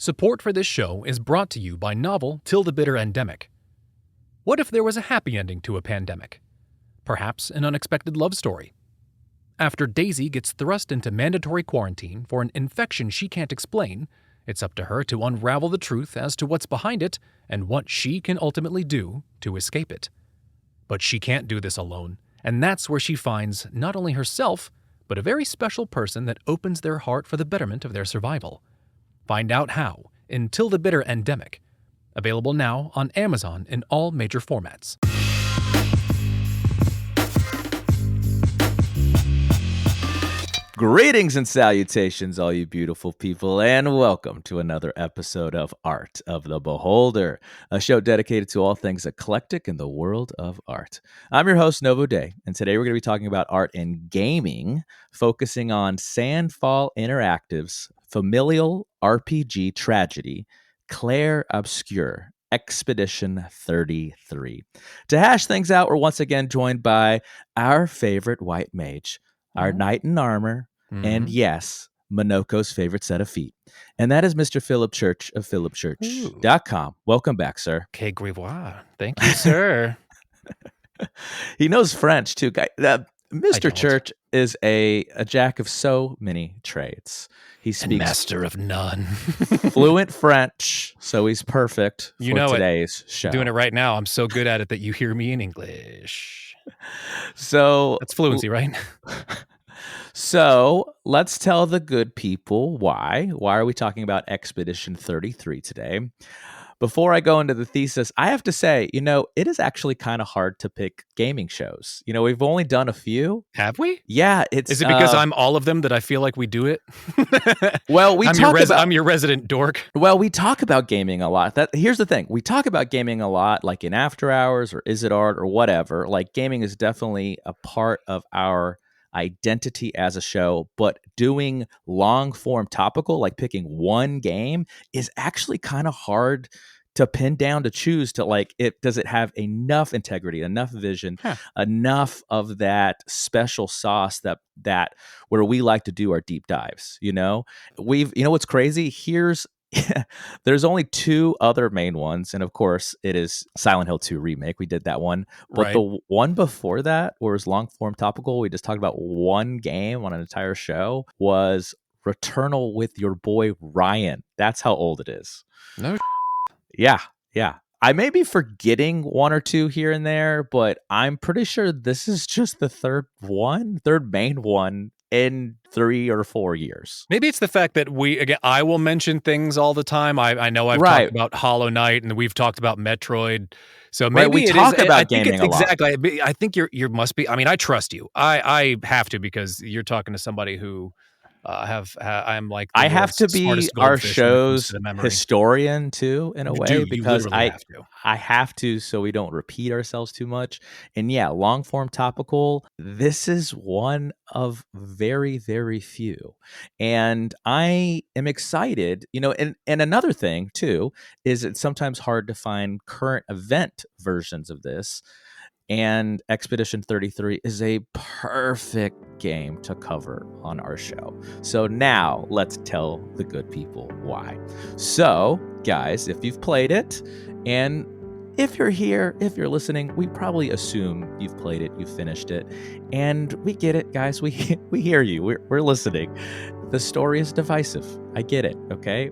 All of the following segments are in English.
Support for this show is brought to you by novel Till the Bitter Endemic. What if there was a happy ending to a pandemic? Perhaps an unexpected love story. After Daisy gets thrust into mandatory quarantine for an infection she can't explain, it's up to her to unravel the truth as to what's behind it and what she can ultimately do to escape it. But she can't do this alone, and that's where she finds not only herself, but a very special person that opens their heart for the betterment of their survival. Find out how in Till the Bitter Endemic. Available now on Amazon in all major formats. Greetings and salutations, all you beautiful people, and welcome to another episode of Art of the Beholder, a show dedicated to all things eclectic in the world of art. I'm your host, Novo Day, and today we're going to be talking about art and gaming, focusing on Sandfall Interactive's familial RPG tragedy, Clair Obscur, Expedition 33. To hash things out, we're once again joined by our favorite white mage, our knight in armor, and yes, Monoko's favorite set of feet. And that is Mr. Philip Church of philipchurch.com. Welcome back, sir. Que grivois. Thank you, sir. He knows French, too. Mr. Church is a jack of so many trades. He speaks and master of none. fluent French, so he's perfect for today's show. I'm doing it right now. I'm so good at it that you hear me in English. So that's fluency, right? So let's tell the good people why. Why are we talking about Expedition 33 today? Before I go into the thesis, I have to say, it is actually kind of hard to pick gaming shows. We've only done a few. Have we? Yeah. Is it because I'm all of them that I feel like we do it? Well, I'm your resident dork. Well, we talk about gaming a lot. Here's the thing. We talk about gaming a lot, like in After Hours or Is It Art or whatever. Like gaming is definitely a part of our identity as a show, but doing long form topical, like picking one game, is actually kind of hard to pin down, to choose, to does it have enough integrity, enough vision, enough of that special sauce that where we like to do our deep dives. What's crazy? There's only two other main ones, and of course it is Silent Hill 2 remake. We did that one, but the one before that was long form topical. We just talked about one game on an entire show, was Returnal with your boy Ryan. That's how old it is. No. Yeah. I may be forgetting one or two here and there, but I'm pretty sure this is just the third main one in 3 or 4 years. Maybe it's the fact that I will mention things all the time. I know I've talked about Hollow Knight and we've talked about Metroid. So maybe we talk about gaming a lot. Exactly. I think you must be. I mean, I trust you. I have to, because you're talking to somebody who I'm like, I have to be our show's historian too, in a way, because I have to, so we don't repeat ourselves too much. And yeah, long form topical, this is one of very, very few. And I am excited, and another thing too, is it's sometimes hard to find current event versions of this. And Expedition 33 is a perfect game to cover on our show. So now let's tell the good people why. So, guys, if you've played it, and if you're here, if you're listening, we probably assume you've played it, you've finished it, and we get it, guys. We hear you. We're listening. The story is divisive. I get it, okay?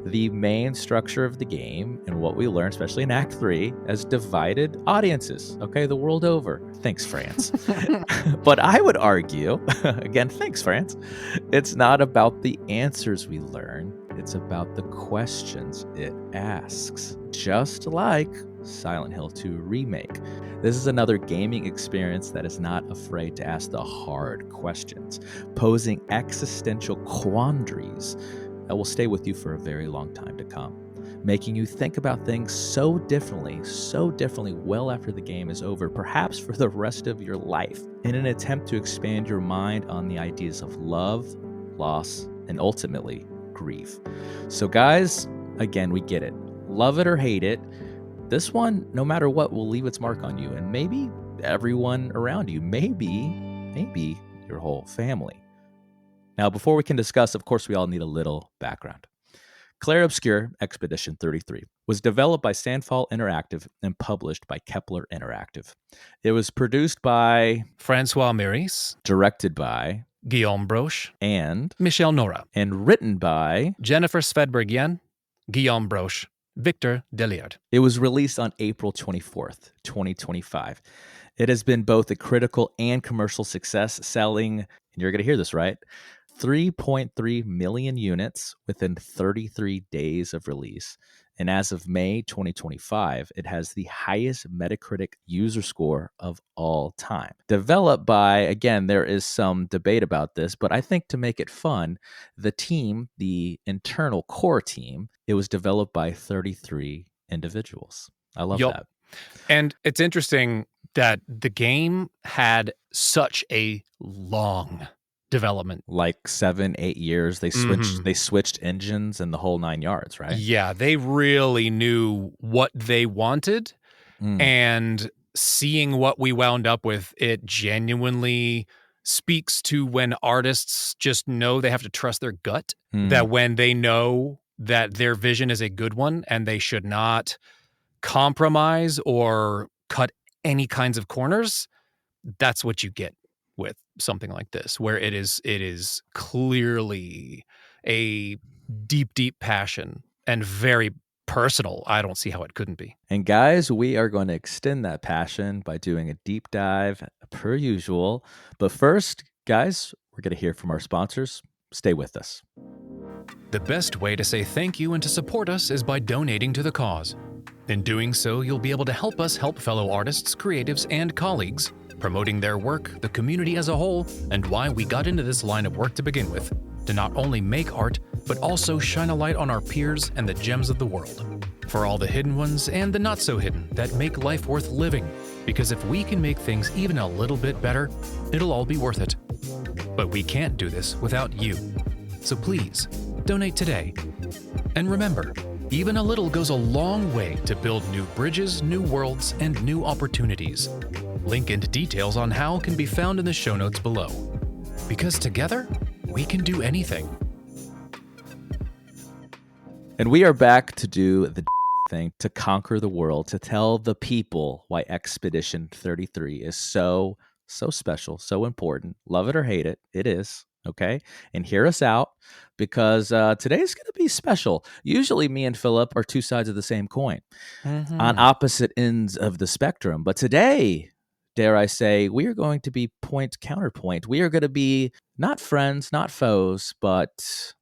The main structure of the game and what we learn, especially in Act 3, has divided audiences, okay, the world over. Thanks, France. But I would argue, again, thanks, France, it's not about the answers we learn, it's about the questions it asks. Just like Silent Hill 2 Remake. This is another gaming experience that is not afraid to ask the hard questions, posing existential quandaries that will stay with you for a very long time to come, making you think about things so differently well after the game is over, perhaps for the rest of your life, in an attempt to expand your mind on the ideas of love, loss, and ultimately grief. So guys, again, we get it. Love it or hate it, this one, no matter what, will leave its mark on you, and maybe everyone around you, maybe your whole family. Now, before we can discuss, of course, we all need a little background. Clair Obscur Expedition 33 was developed by Sandfall Interactive and published by Kepler Interactive. It was produced by Francois Meurice, directed by Guillaume Broche, and Michel Nora, and written by Jennifer Svedberg-Yen, Guillaume Broche, Victor Deliard. It was released on April 24th, 2025. It has been both a critical and commercial success, selling, and you're going to hear this right, 3.3 million units within 33 days of release. And as of May 2025, it has the highest Metacritic user score of all time. Developed by, again, there is some debate about this, but I think to make it fun, the team, the internal core team, it was developed by 33 individuals. I love that. And it's interesting that the game had such a long development, like 7-8 years. They switched engines and the whole 9 yards, right? Yeah, they really knew what they wanted, and seeing what we wound up with, it genuinely speaks to when artists just know they have to trust their gut, that when they know that their vision is a good one and they should not compromise or cut any kinds of corners, that's what you get with something like this, where it is clearly a deep passion and very personal. I don't see how it couldn't be. And guys, we are going to extend that passion by doing a deep dive per usual. But first, guys, we're going to hear from our sponsors. Stay with us. The best way to say thank you and to support us is by donating to the cause. In doing so, you'll be able to help us help fellow artists, creatives, and colleagues, promoting their work, the community as a whole, and why we got into this line of work to begin with, to not only make art, but also shine a light on our peers and the gems of the world. For all the hidden ones and the not so hidden that make life worth living, because if we can make things even a little bit better, it'll all be worth it. But we can't do this without you. So please, donate today. And remember, even a little goes a long way to build new bridges, new worlds, and new opportunities. Link and details on how can be found in the show notes below. Because together, we can do anything. And we are back to do the thing, to conquer the world, to tell the people why Expedition 33 is so special, so important. Love it or hate it, it is. Okay, and hear us out, because today's going to be special. Usually me and Philip are two sides of the same coin, on opposite ends of the spectrum. But today, dare I say, we are going to be counterpoint. We are going to be not friends, not foes, but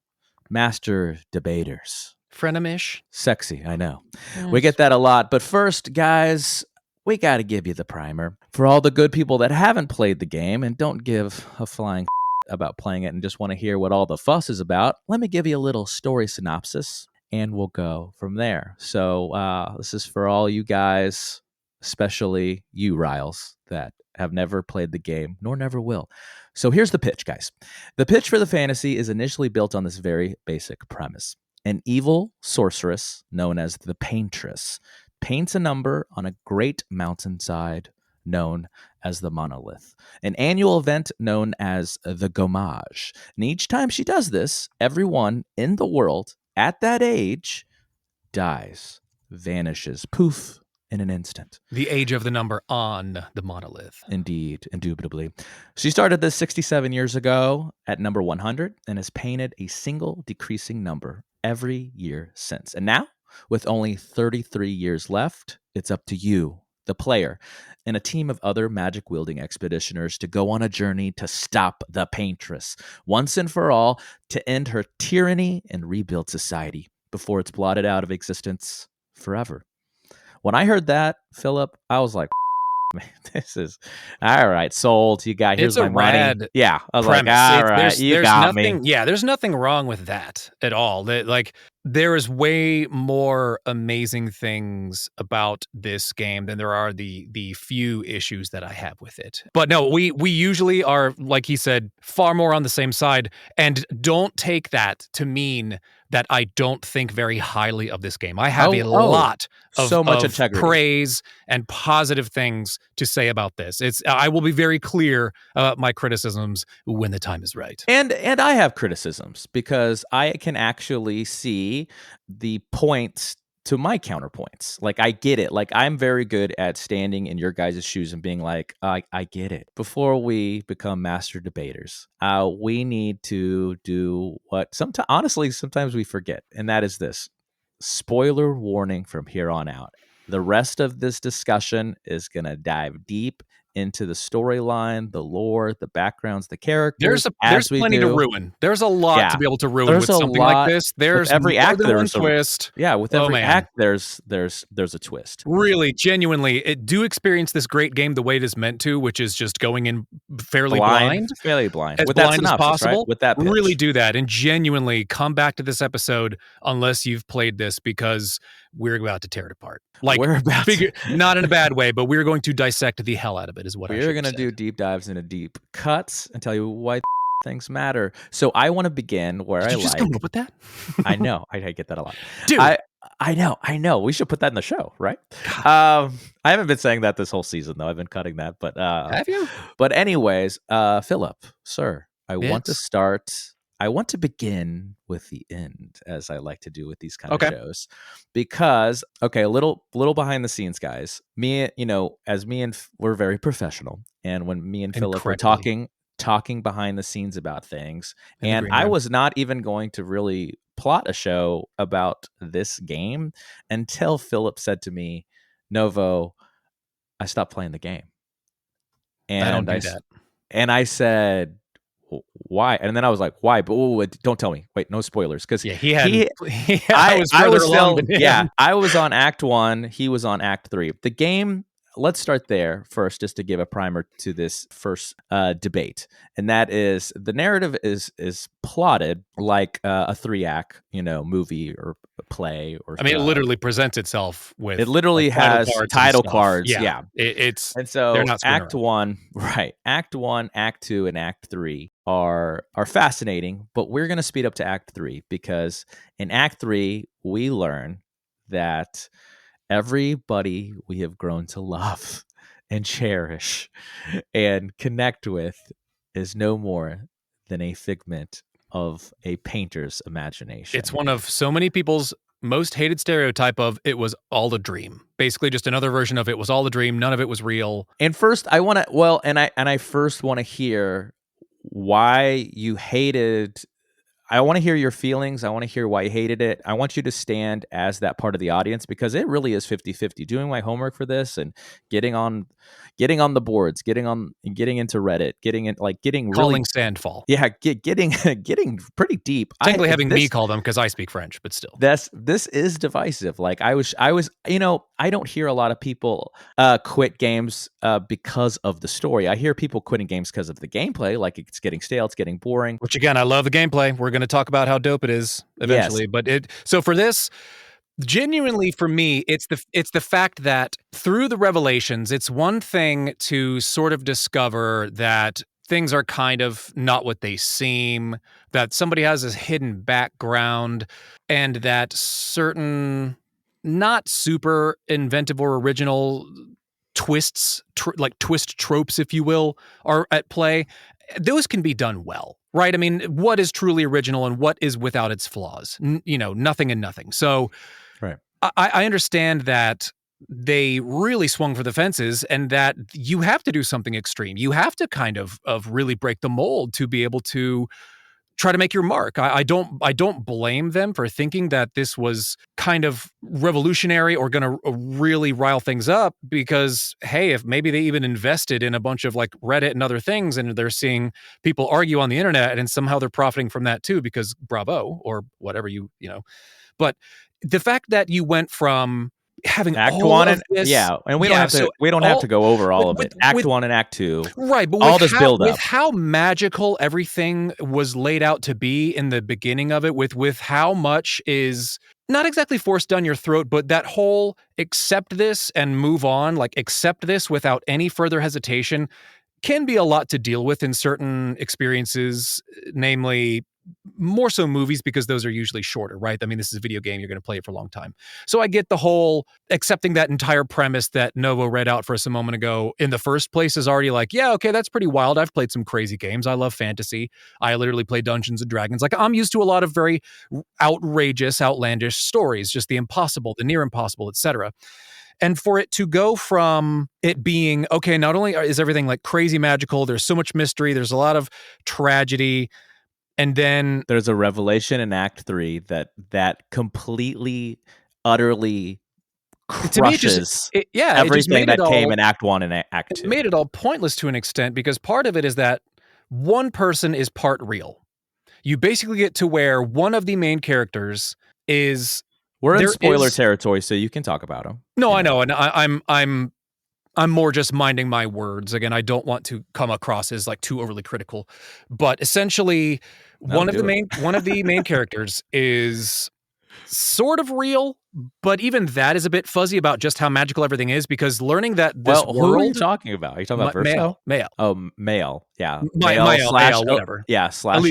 master debaters. Frenemish. Sexy, I know. Yes. We get that a lot. But first, guys, we got to give you the primer. For all the good people that haven't played the game and don't give a flying about playing it and just want to hear what all the fuss is about, let me give you a little story synopsis and we'll go from there. So this is for all you guys, especially you, Riles, that have never played the game nor never will. So here's the pitch, guys. The pitch for the fantasy is initially built on this very basic premise. An evil sorceress known as the Paintress paints a number on a great mountainside known as the Monolith, an annual event known as the Gommage. And each time she does this, everyone in the world at that age dies, vanishes, poof, in an instant. The age of the number on the Monolith. Indeed, indubitably. She started this 67 years ago at number 100 and has painted a single decreasing number every year since. And now, with only 33 years left, it's up to you, the player, and a team of other magic-wielding expeditioners to go on a journey to stop the Paintress, once and for all, to end her tyranny and rebuild society before it's blotted out of existence forever. When I heard that, Philip, I was like, man, this is all right. Sold. You got here's my money. Yeah, I was premise. Like, all right, you got me. Yeah, there's nothing wrong with that at all. There is way more amazing things about this game than there are the few issues that I have with it. But no, we usually are, like he said, far more on the same side, and don't take that to mean that I don't think very highly of this game. I have a lot of praise and positive things to say about this. I will be very clear about my criticisms when the time is right. And I have criticisms because I can actually see the points to my counterpoints. Like, I get it. Like, I'm very good at standing in your guys' shoes and being like, I get it. Before we become master debaters, we need to do what sometimes we forget. And that is this: spoiler warning from here on out. The rest of this discussion is going to dive deep into the storyline, the lore, the backgrounds, the characters. There's plenty to ruin. There's a lot to be able to ruin with something like this. There's every act there's a twist. With every act there's a twist. Really, genuinely, do experience this great game the way it is meant to, which is just going in fairly blind, as blind synopsis, as possible. Right? With that pitch. Really do that, and genuinely come back to this episode unless you've played this, because we're about to tear it apart. Like, not in a bad way, but we're going to dissect the hell out of it. Is what we're going to do. Deep dives into deep cuts and tell you why things matter. So I want to begin where Did you just come up with that? I know. I get that a lot. Dude. I know. We should put that in the show, right? I haven't been saying that this whole season, though. I've been cutting that. But have you? But anyways, Philip, sir, I want to begin with the end, as I like to do with these kind of shows, because a little behind the scenes, guys. We're very professional, and when me and Philip were talking behind the scenes about things, and I was not even going to really plot a show about this game until Philip said to me, "Novo, I stopped playing the game," and I don't do that. And I said, why? And then I was like, why? But don't tell me. Wait, no spoilers. Because I was on Act 1. He was on Act 3. The game, let's start there first, just to give a primer to this first debate. And that is, the narrative is plotted like a 3-act, movie or play. It literally presents itself with. It literally has title cards. Yeah. And so Act 1, right? Act 1, Act 2, and Act 3 are fascinating, but we're going to speed up to Act 3 because in Act 3 we learn that everybody we have grown to love and cherish and connect with is no more than a figment of a painter's imagination. It's one of so many people's most hated stereotype of it was all a dream. Basically just another version of it was all a dream. None of it was real. And first I want to, I first want to hear why you hated. I want to hear your feelings. I want to hear why you hated it. I want you to stand as that part of the audience because it really is 50-50. Doing my homework for this and getting on the boards, getting into Reddit, calling Sandfall. Yeah, getting pretty deep. Technically having me call them because I speak French, but still. This is divisive. Like I was, I don't hear a lot of people quit games because of the story. I hear people quitting games because of the gameplay, like it's getting stale, it's getting boring. Which again, I love the gameplay. We're going to talk about how dope it is eventually, but so for this, genuinely for me, it's the fact that through the revelations, it's one thing to sort of discover that things are kind of not what they seem, that somebody has this hidden background, and that certain not super inventive or original twists, like twist tropes, if you will, are at play. Those can be done well, right? What is truly original and what is without its flaws? Nothing and nothing. So right. I understand that they really swung for the fences and that you have to do something extreme. You have to kind of really break the mold to be able to try to make your mark. I don't blame them for thinking that this was kind of revolutionary or going to really rile things up because, hey, if maybe they even invested in a bunch of like Reddit and other things and they're seeing people argue on the internet and somehow they're profiting from that too because bravo or whatever But the fact that you went from having Act all 1 of this, and we don't have to go over all of it. Act 1 and Act 2, right? But all this build up, with how magical everything was laid out to be in the beginning of it, with how much is not exactly forced down your throat, but that whole accept this and move on, like accept this without any further hesitation, can be a lot to deal with in certain experiences, namely more so movies, because those are usually shorter, right? I mean, this is a video game. You're going to play it for a long time. So I get the whole accepting that entire premise that Novo read out for us a moment ago in the first place is already like, yeah, okay, that's pretty wild. I've played some crazy games. I love fantasy. I literally play Dungeons and Dragons. Like, I'm used to a lot of very outrageous, outlandish stories, just the impossible, the near impossible, etc. And for it to go from it being, okay, not only is everything like crazy magical, there's so much mystery, there's a lot of tragedy, and then there's a revelation in Act 3 that completely, utterly crushes everything that came in Act 1 and Act 2. It made it all pointless to an extent, because part of it is that one person is part real. You basically get to where one of the main characters is... We're in spoiler territory, so you can talk about him. No, I know, and I'm more just minding my words. Again, I don't want to come across as like too overly critical, but essentially, one of the main characters is sort of real, but even that is a bit fuzzy about just how magical everything is, because learning that this world... who are you talking about? Are you talking about Verso? Male. Oh, male. Yeah. Male, whatever. Yeah, slash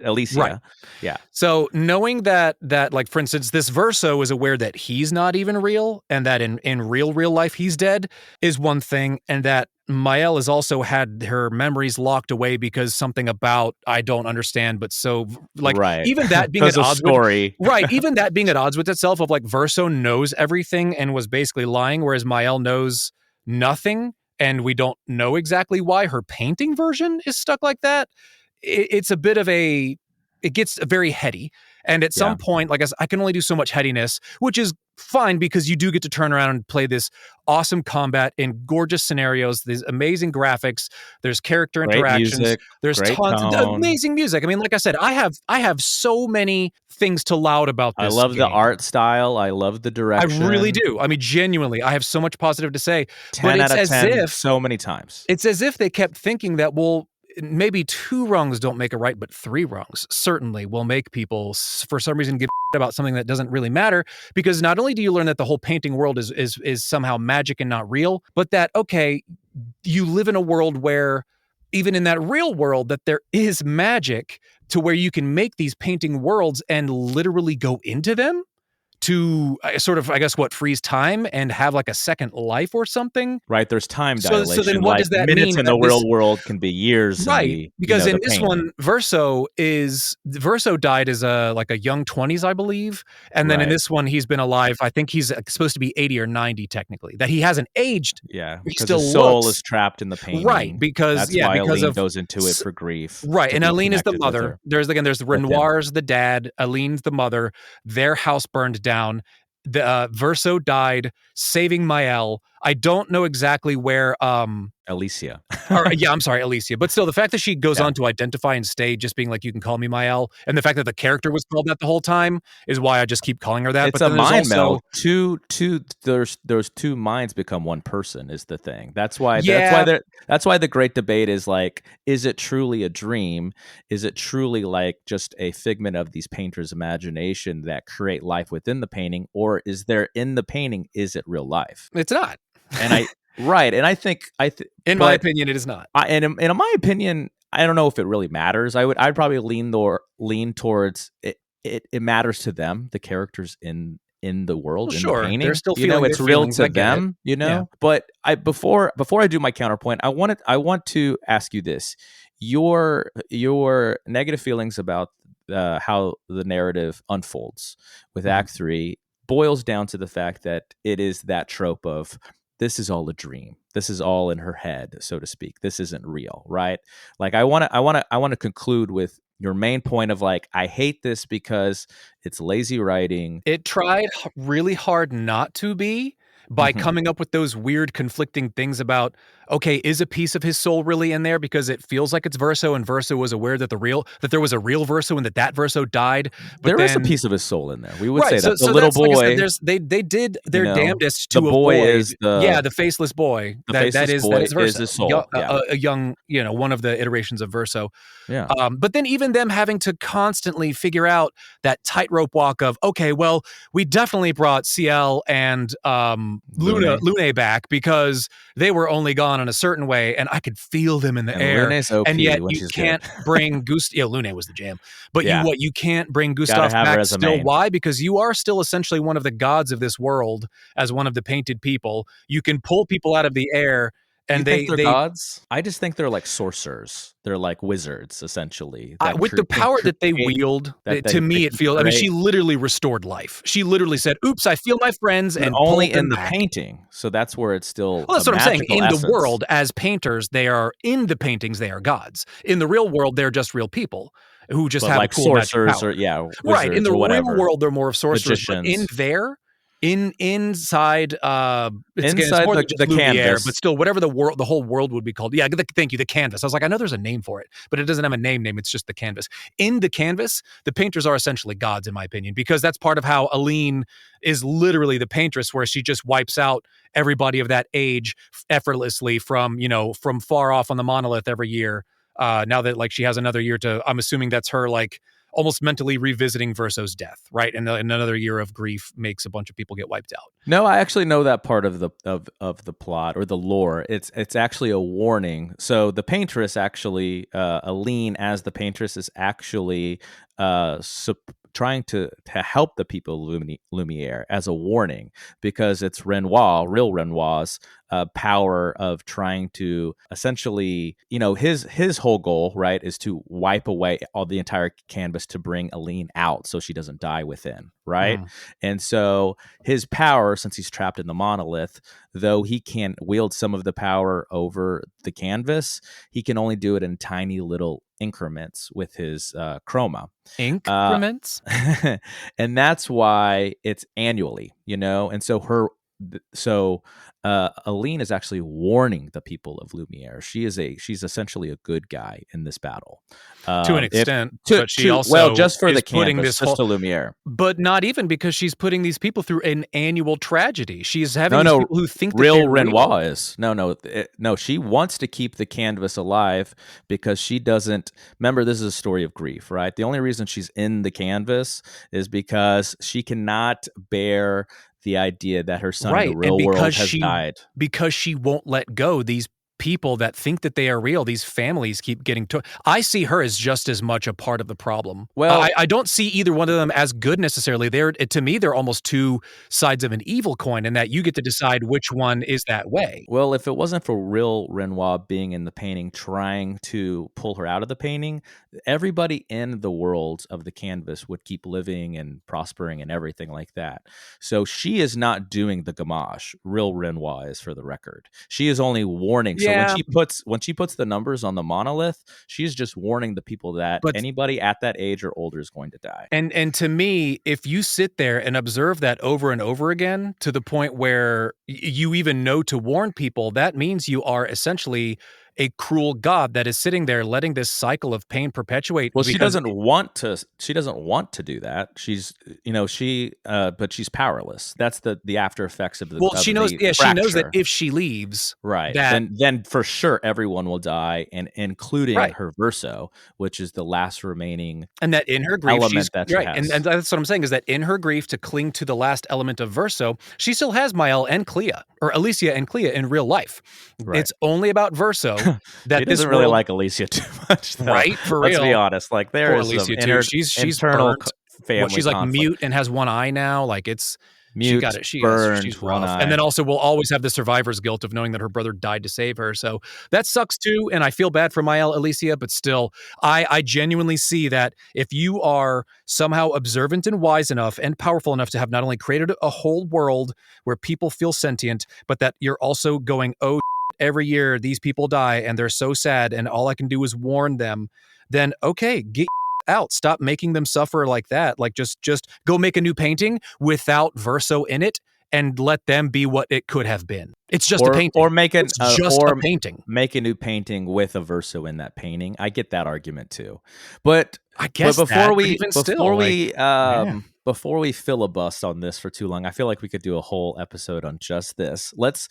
Alicia. Right. Yeah. So knowing that, like, for instance, this Verso is aware that he's not even real, and that in real life he's dead, is one thing, and that Mael has also had her memories locked away because something about I don't understand, but so like even that being at odds with even that being at odds with itself, of like Verso knows everything and was basically lying, whereas Mael knows nothing, and we don't know exactly why her painting version is stuck like that. It's a bit of it gets very heady. And at some point, like I can only do so much headiness, which is fine, because you do get to turn around and play this awesome combat in gorgeous scenarios, these amazing graphics, there's character interactions, music, there's tons of amazing music. I mean, like I said, I have so many things to laud about this. I love game. The art style. I love the direction. I really do. I mean, genuinely, I have so much positive to say. 10 out of 10 so many times. It's as if they kept thinking that, well, maybe 2 wrongs don't make a right, but 3 wrongs certainly will make people, for some reason, give about something that doesn't really matter. Because not only do you learn that the whole painting world is somehow magic and not real, but that, okay, you live in a world where, even in that real world, that there is magic to where you can make these painting worlds and literally go into them to sort of, I guess, freeze time and have like a second life or something. Right, there's time dilation. So then what does that minutes mean? In the real world can be years. Right, because in this one, Verso died as a young 20s, I believe. And then in this one, he's been alive. I think he's supposed to be 80 or 90 technically. That he hasn't aged. Yeah, because his soul is trapped in the painting. Right, because that's why Aline goes into it for grief. Right, and Aline is the mother. There's Renoir's the dad. Aline's the mother. Their house burned down. The Verso died saving Mael. I don't know exactly where Alicia. I'm sorry, Alicia. But still, the fact that she goes on to identify and stay just being like, you can call me Mael, and the fact that the character was called that the whole time is why I just keep calling her that. It's a mind meld. Those 2 minds become one person is the thing. That's why the great debate is like, is it truly a dream? Is it truly like just a figment of these painters' imagination that create life within the painting? Or is there in the painting, is it real life? It's not. And I think in my opinion, it is not. And in my opinion, I don't know if it really matters. I'd probably lean towards it. It matters to them, the characters in the world, in the painting. They're still feeling it's real to them, Yeah. But before I do my counterpoint, I want to ask you this: your negative feelings about how the narrative unfolds with Act 3 boils down to the fact that it is that trope of, this is all a dream. This is all in her head, so to speak. This isn't real, right? Like, I want to conclude with your main point of like, I hate this because it's lazy writing. It tried really hard not to be, by coming up with those weird conflicting things about, okay, is a piece of his soul really in there because it feels like it's Verso, and Verso was aware that there was a real Verso and that Verso died. But there is a piece of his soul in there. We would say that the little boy. Like I said, they did their damnedest to avoid. The faceless boy. That is Verso. Is his soul. A young, one of the iterations of Verso. Yeah. But then even them having to constantly figure out that tightrope walk of, okay, well, we definitely brought CL and Lune back because they were only gone in a certain way, and I could feel them in the air. Lune's OP, and yet which you is can't good. bring Gustav. Yeah, Lune was the jam. But you can't bring Gustav back still. Why? Because you are still essentially one of the gods of this world as one of the painted people. You can pull people out of the air. And you think they're gods? I just think they're like sorcerers. They're like wizards, essentially. With the power that they wield, to me, it feels. I mean, she literally restored life. She literally said, "Oops, I feel my friends," and only in the back. painting. So that's where it's still. Well, that's what I'm saying. In the world, as painters, they are in the paintings. They are gods. In the real world, they're just real people who just have like a cool sorcerers magic power. or right. In the real world, they're more of sorcerers. Magicians. But in there. Inside inside more the canvas, but still whatever the whole world would be called. Yeah, thank you, the canvas. I was like, I know there's a name for it, but it doesn't have a name. It's just the canvas. In the canvas, the painters are essentially gods, in my opinion, because that's part of how Aline is literally the paintress, where she just wipes out everybody of that age effortlessly from far off on the monolith every year. Now that she has another year to, I'm assuming that's her almost mentally revisiting Verso's death, right? And another year of grief makes a bunch of people get wiped out. No, I actually know that part of the plot or the lore. It's actually a warning. So the paintress actually, Aline as the paintress, is actually trying to help the people Lumiere as a warning, because it's real Renoir's power of trying to essentially, his whole goal, right, is to wipe away all the entire canvas to bring Aline out so she doesn't die within, right? And so his power, since he's trapped in the monolith, though he can wield some of the power over the canvas, he can only do it in tiny little increments with his chroma. Increments? And that's why it's annually, and so Aline is actually warning the people of Lumiere. She's essentially a good guy in this battle, to an extent. But she also just for the canvas, just to Lumiere, but not even, because she's putting these people through an annual tragedy. She's having these people who think that real Renoir is no. She wants to keep the canvas alive because she doesn't. Remember, this is a story of grief, right? The only reason she's in the canvas is because she cannot bear the idea that her son in the real world has died. Because she won't let go. These people that think that they are real, these families keep getting to. I see her as just as much a part of the problem. Well, I don't see either one of them as good necessarily. To me, they're almost two sides of an evil coin, in that you get to decide which one is that way. Well, if it wasn't for real Renoir being in the painting, trying to pull her out of the painting, everybody in the world of the canvas would keep living and prospering and everything like that. So she is not doing the gamage. Real Renoir is, for the record. She is only warning. So when she puts the numbers on the monolith, she's just warning the people that anybody at that age or older is going to die. And to me, if you sit there and observe that over and over again, to the point where you even know to warn people, that means you are essentially a cruel god that is sitting there letting this cycle of pain perpetuate. Well, she doesn't want to do that. She's, but she's powerless. That's the after effects of the. Well, she knows. Yeah, she knows that if she leaves, right, then for sure everyone will die, and including her Verso, which is the last remaining. And that in her grief, she's right, and that's what I'm saying, is that in her grief, to cling to the last element of Verso, she still has Maëlle and Clea, or Alicia and Clea in real life. Right. It's only about Verso. That he doesn't really like Alicia too much, though. Right? For real. Let's be honest. There Poor is Alicia some inner, she's internal family. She's conflict. Mute and has one eye now. It's mute, burned, she's one rough. eye. And then also we'll always have the survivor's guilt of knowing that her brother died to save her. So that sucks too. And I feel bad for Maëlle, Alicia, but still, I genuinely see that if you are somehow observant and wise enough and powerful enough to have not only created a whole world where people feel sentient, but that you're also going, every year these people die and they're so sad and all I can do is warn them, then okay, get out. Stop making them suffer like that. Just go make a new painting without Verso in it and let them be what it could have been. It's just a painting. Or make a painting. Make a new painting with a Verso in that painting. I get that argument too. But I guess before we filibust on this for too long, I feel like we could do a whole episode on just this. Let's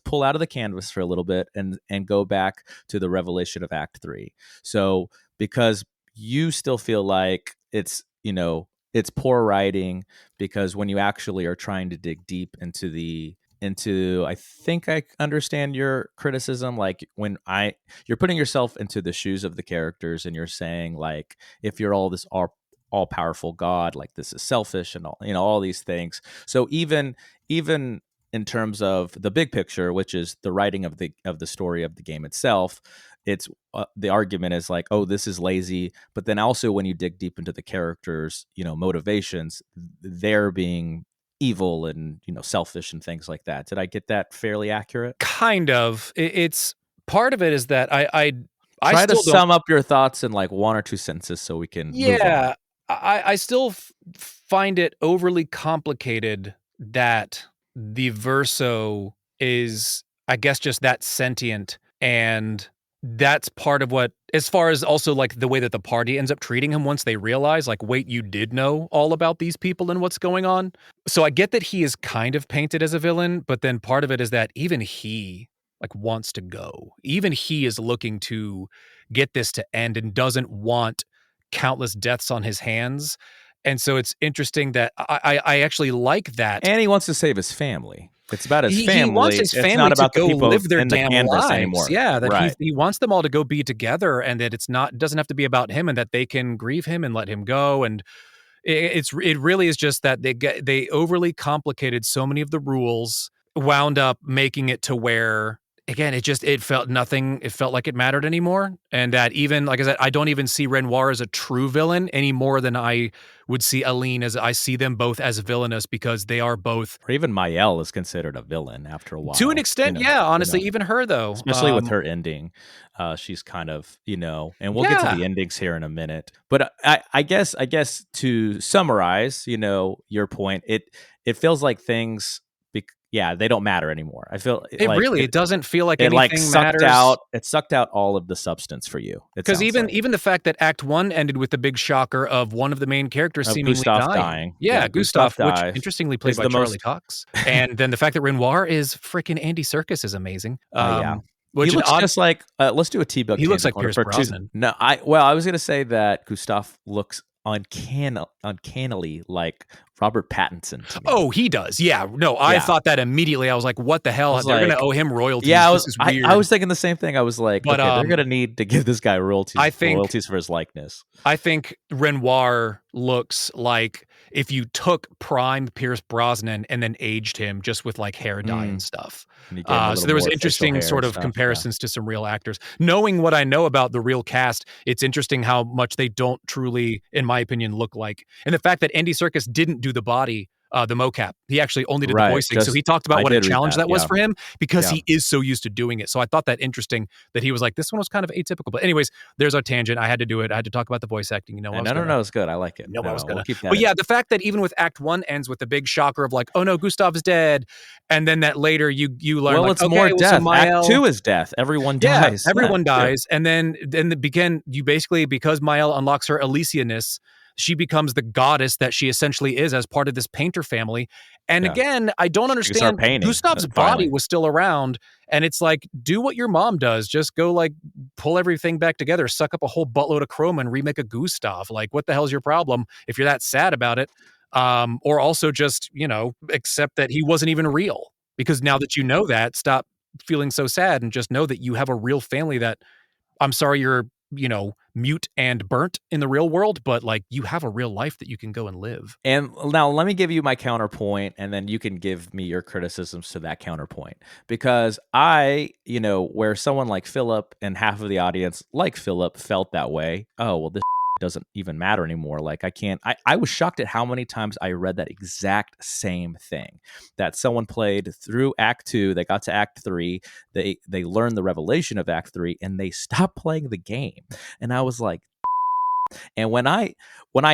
pull out of the canvas for a little bit and go back to the revelation of Act 3. So because you still feel like it's poor writing, because when you actually are trying to dig deep into the into, I think I understand your criticism. Like you're putting yourself into the shoes of the characters, and you're saying like, if you're all powerful God, like this is selfish and all, all these things. So even in terms of the big picture, which is the writing of the story of the game itself, it's the argument is like, oh, this is lazy. But then also when you dig deep into the characters, motivations, they're being evil and selfish and things like that. Did I get that fairly accurate? Kind of. It's part of it is that I try to sum up your thoughts in like one or two sentences so we can move on. I still find it overly complicated that the Verso is, I guess, just that sentient, and that's part of what, as far as also like the way that the party ends up treating him once they realize, like, wait, you did know all about these people and what's going on. So I get that he is kind of painted as a villain, but then part of it is that even he like wants to go. Even he is looking to get this to end and doesn't want countless deaths on his hands. And so it's interesting that I actually like that. And he wants to save his family. It's about his family. He wants his family it's not about to go the people live their in the damn canvas lives anymore. Yeah, that right. he wants them all to go be together, and that doesn't have to be about him, and that they can grieve him and let him go. And it really is just that they overly complicated so many of the rules, wound up making it to where, again, it felt nothing. It felt like it mattered anymore. And that even, like I said, I don't even see Renoir as a true villain any more than I would see Aline, as I see them both as villainous, because they are both. Or even Maëlle is considered a villain after a while. To an extent, yeah. Honestly, even her though. Especially with her ending. She's kind of, and we'll get to the endings here in a minute. But I guess to summarize, your point, it feels like things they don't matter anymore. I feel it doesn't feel like anything like sucked matters. It sucked out all of the substance for you. Because even the fact that Act 1 ended with the big shocker of one of the main characters seemingly dying. Yeah, Gustav, which interestingly played by Charlie Cox. And then the fact that Renoir is freaking Andy Serkis is amazing. He looks just like let's do a T-Bug. He looks like Pierce Brosnan. No, I was going to say that Gustav looks uncannily like Robert Pattinson to me. Oh, he does. Yeah. No, I thought that immediately. I was like, what the hell? They're going to owe him royalties. Yeah, this is weird. I was thinking the same thing. I was like, okay, they're going to need to give this guy royalties for his likeness. I think Renoir looks like if you took prime Pierce Brosnan and then aged him just with like hair dye and stuff. So there was interesting sort of comparisons to some real actors. Knowing what I know about the real cast, it's interesting how much they don't truly, in my opinion, look like. And the fact that Andy Serkis didn't do the body, the mocap. He actually only did the voicing. So he talked about what a challenge that was for him, because he is so used to doing it. So I thought that interesting that he was like, this one was kind of atypical. But anyways, there's our tangent. I had to do it. I had to talk about the voice acting. No, it's good. I like it. I was gonna. But yeah, the fact that even with Act 1 ends with the big shocker of like, oh no, Gustav's dead, and then that later you learn, well, it's more death. Act 2 is death. Everyone dies. Everyone dies, and then you basically, because Maëlle unlocks her Elysianness, she becomes the goddess that she essentially is as part of this painter family. And again, I don't understand. Gustav's body was still around, and it's like, do what your mom does. Just go like pull everything back together, suck up a whole buttload of chrome and remake a Gustav. Like, what the hell's your problem if you're that sad about it? Or also just, accept that he wasn't even real. Because now that you know that, stop feeling so sad and just know that you have a real family that, I'm sorry you're, mute and burnt in the real world, but like you have a real life that you can go and live. And now let me give you my counterpoint, and then you can give me your criticisms to that counterpoint. Because where someone like Philip and half of the audience like Philip felt that way, oh, well, this doesn't even matter anymore. Like I was shocked at how many times I read that exact same thing, that someone played through Act 2, they got to Act 3, they learned the revelation of Act 3, and they stopped playing the game. And I was like, and when I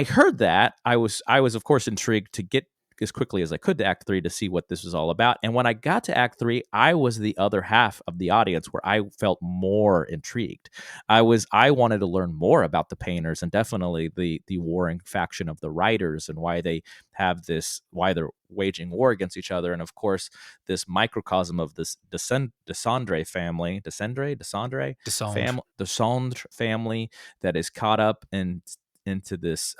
heard that, I was of course intrigued to get as quickly as I could to Act 3 to see what this was all about. And when I got to Act 3, I was the other half of the audience where I felt more intrigued. I wanted to learn more about the painters, and definitely the warring faction of the writers, and why they have this, why they're waging war against each other. And of course, this microcosm of this Desandre family, Desandre family that is caught up into this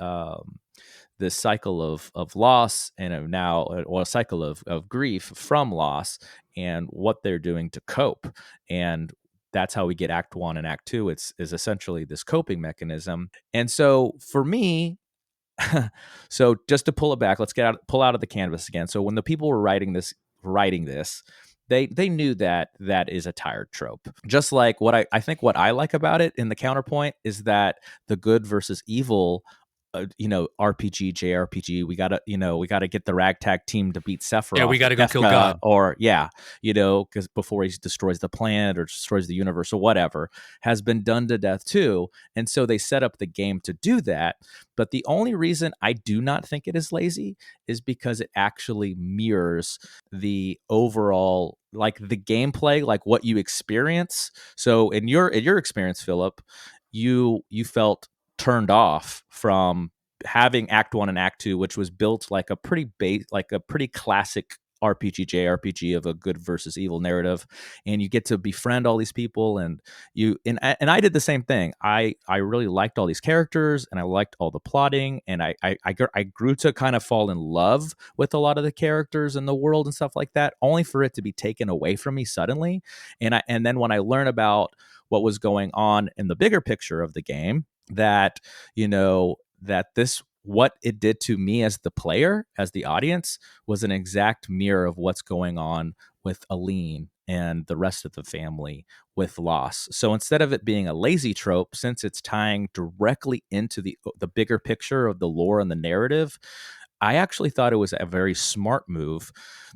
this cycle of loss and a cycle of grief from loss, and what they're doing to cope. And that's how we get Act 1 and Act 2. Is essentially this coping mechanism. And so for me, so just to pull it back, let's pull out of the canvas again. So when the people were writing this, they knew that is a tired trope. Just like what I think what I like about it in the counterpoint is that the good versus evil, RPG, JRPG, we gotta get the ragtag team to beat Sephiroth. Yeah, we gotta go kill God. Or because before he destroys the planet or destroys the universe or whatever, has been done to death too. And so they set up the game to do that. But the only reason I do not think it is lazy is because it actually mirrors the overall, like the gameplay, like what you experience. So in your experience, Philip, you felt turned off from having Act 1 and Act 2, which was built like a pretty classic RPG, JRPG of a good versus evil narrative, and you get to befriend all these people, and I did the same thing. I really liked all these characters, and I liked all the plotting, and I grew to kind of fall in love with a lot of the characters and the world and stuff like that, only for it to be taken away from me suddenly. And then when I learn about what was going on in the bigger picture of the game, that what it did to me as the player, as the audience, was an exact mirror of what's going on with Aline and the rest of the family with loss. So instead of it being a lazy trope, since it's tying directly into the bigger picture of the lore and the narrative, I actually thought it was a very smart move,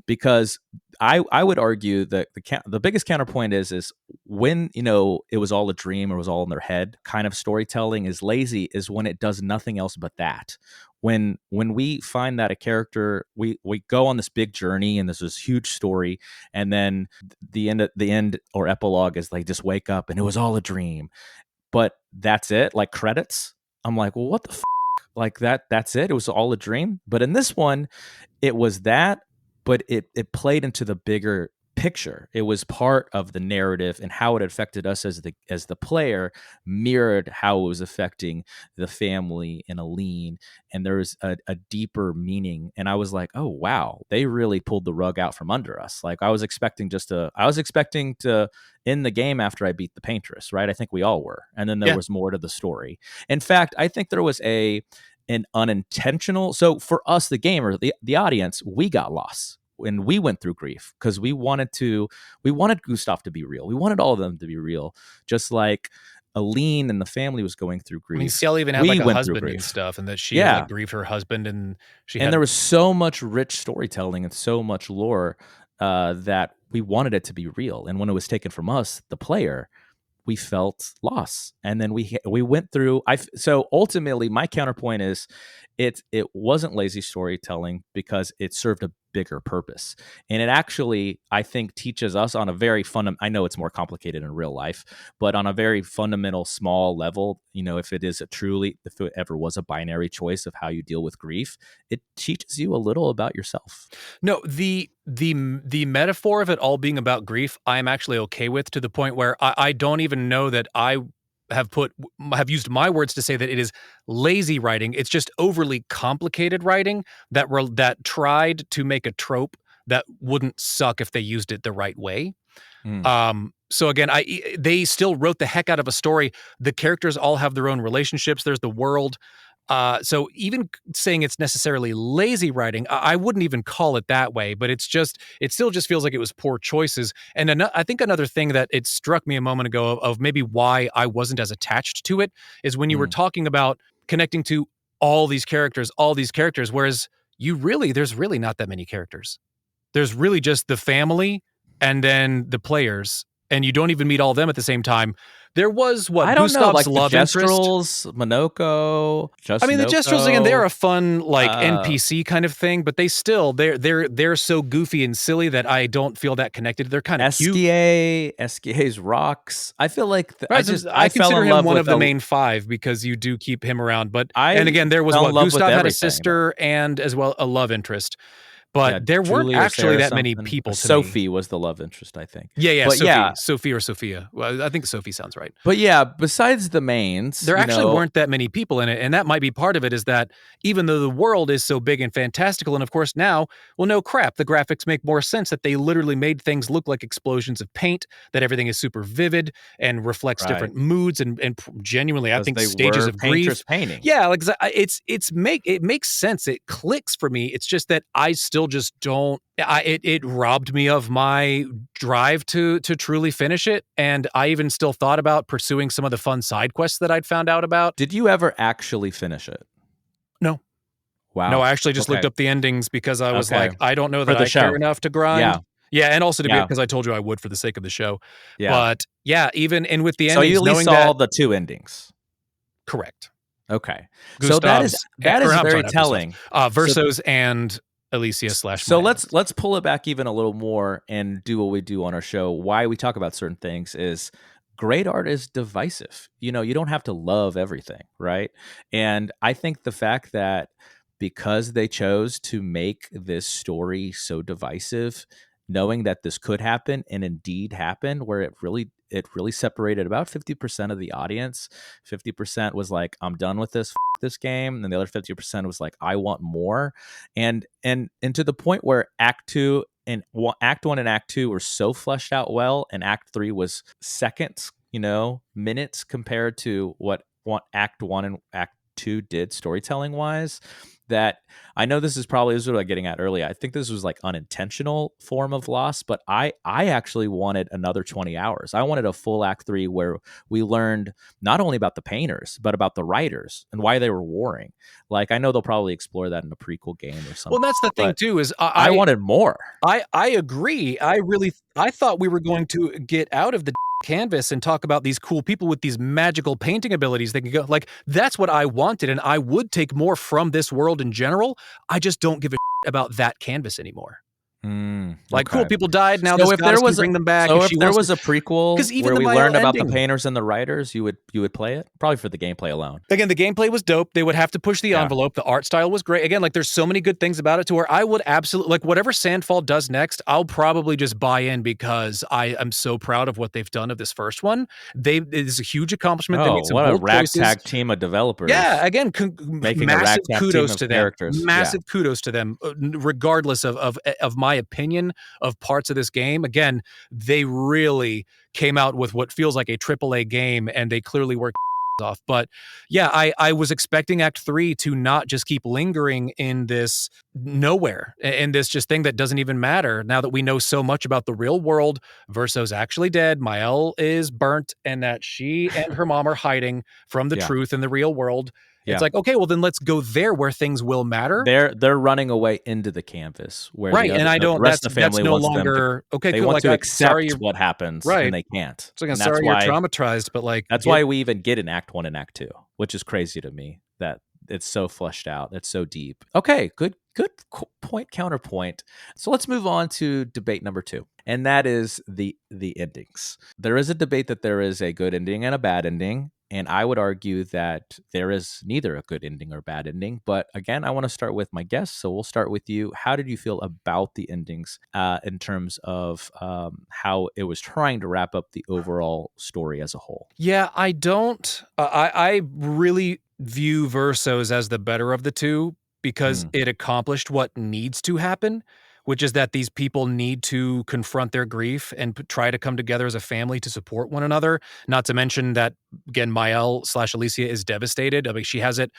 because I would argue that the biggest counterpoint is when it was all a dream or it was all in their head kind of storytelling is lazy, is when it does nothing else but that. When we find that a character, we go on this big journey and there's this huge story, and then the end or epilogue is like just wake up and it was all a dream, but that's it, like credits. I'm like, well, what the like that's it was all a dream. But in this one, it was that, but it played into the bigger picture. It was part of the narrative, and how it affected us as the player mirrored how it was affecting the family and Aline, and there was a deeper meaning. And I was like, oh wow, they really pulled the rug out from under us. Like I was expecting to end the game after I beat the paintress, right? I think we all were, and then there was more to the story. In fact, I think there was an unintentional, so for us, the gamer, the audience, we got lost when we went through grief, because we wanted Gustav to be real. We wanted all of them to be real, just like Aline and the family was going through grief. I mean, Ciel even had like a husband and stuff, and that she had like grieved her husband, and there was so much rich storytelling and so much lore that we wanted it to be real. And when it was taken from us, the player, we felt loss. And then we went through. So ultimately, my counterpoint is it wasn't lazy storytelling, because it served a bigger purpose. And it actually, I think, teaches us on a very I know it's more complicated in real life, but on a very fundamental, small level, if it ever was a binary choice of how you deal with grief, it teaches you a little about yourself. No, the metaphor of it all being about grief, I'm actually okay with, to the point where I don't even know that I have used my words to say that it is lazy writing. It's just overly complicated writing that tried to make a trope that wouldn't suck if they used it the right way. So again, they still wrote the heck out of a story. The characters all have their own relationships. There's the world. So even saying it's necessarily lazy writing, I wouldn't even call it that way, but it still just feels like it was poor choices. And I think another thing that it struck me a moment ago of maybe why I wasn't as attached to it is when you were talking about connecting to all these characters, whereas there's really not that many characters. There's really just the family and then the players, and you don't even meet all of them at the same time. There was Gustav's love interest. Monoko. I mean, the Gestrels, again, they're a fun NPC kind of thing, but they're so goofy and silly that I don't feel that connected. They're kind of cute. SKA's rocks. I feel like I consider him one of the main five, because you do keep him around. But and again, there was Gustav had a sister and as well a love interest. But there weren't Julie actually that something. many people to Sophie me. was the love interest, I think. Yeah, but Sophie. Sophie or Sophia. Well, I think Sophie sounds right. But yeah, besides the mains, there actually weren't that many people in it, and that might be part of it, is that even though the world is so big and fantastical, and of course now, well, no crap, the graphics make more sense that they literally made things look like explosions of paint, that everything is super vivid and reflects different moods and genuinely, I think, stages of grief. Painting. Yeah, like it makes sense. It clicks for me. It's just that I still just don't. It robbed me of my drive to truly finish it, and I even still thought about pursuing some of the fun side quests that I'd found out about. Did you ever actually finish it? No. Wow. No, I actually just looked up the endings because I was like, I don't know that I care enough to grind. Yeah, and also because I told you I would for the sake of the show. Yeah. But yeah, even and with the endings, so you at least saw the 2 endings. Correct. Okay. Gustav's, so that is very telling. Versos and Alicia / So let's pull it back even a little more and do what we do on our show. Why we talk about certain things is great art is divisive. You don't have to love everything, right? And I think the fact that because they chose to make this story so divisive, knowing that this could happen and indeed happened, where it really separated about 50% of the audience. 50% was like, I'm done with this game, and the other 50% was like, I want more. And to the point where Act 1 and Act 2 were so fleshed out well, and Act 3 was seconds, minutes compared to what Act 1 and Act 2 did storytelling wise, that I know this is what I was getting at earlier. I think this was like unintentional form of loss, but I actually wanted another 20 hours. I wanted a full Act 3 where we learned not only about the painters, but about the writers and why they were warring. Like, I know they'll probably explore that in a prequel game or something. Well, that's the thing too, is I wanted more. I agree. I thought we were going to get out of the canvas and talk about these cool people with these magical painting abilities. They can go, like, that's what I wanted, and I would take more from this world in general. I just don't give a about that canvas anymore. Like, cool, people died. Now this goddess can bring them back. So if there was a prequel where we learned about the painters and the writers, you would play it? Probably for the gameplay alone. Again, the gameplay was dope. They would have to push the envelope. The art style was great. Again, like, there's so many good things about it to where I would absolutely, like, whatever Sandfall does next, I'll probably just buy in because I am so proud of what they've done of this first one. It is a huge accomplishment. They made some what a ragtag team of developers. Yeah, again, making massive a kudos to them. Characters. Massive kudos to them, regardless of my opinion of parts of this game. Again, they really came out with what feels like a AAA game, and they clearly worked off. But yeah, I was expecting Act 3 to not just keep lingering in this nowhere, in this just thing that doesn't even matter. Now that we know so much about the real world, Verso's actually dead, Mael is burnt, and that she and her mom are hiding from the truth in the real world. It's like, okay, well then let's go there where things will matter. They're running away into the canvas where and I don't. Rest of the family that's no wants longer them okay. They cool, want like, to accept what happens, and they can't. It's like, I'm sorry you're traumatized, but like that's why we even get in Act 1 and Act 2, which is crazy to me that it's so fleshed out, it's so deep. Okay, good point, counterpoint. So let's move on to debate number 2, and that is the endings. There is a debate that there is a good ending and a bad ending. And I would argue that there is neither a good ending or bad ending. But again, I want to start with my guests. So we'll start with you. How did you feel about the endings in terms of how it was trying to wrap up the overall story as a whole? Yeah, I don't. I really view Versos as the better of the two because it accomplished what needs to happen, which is that these people need to confront their grief and try to come together as a family to support one another. Not to mention that, again, Mael / Alicia is devastated. I mean, she has it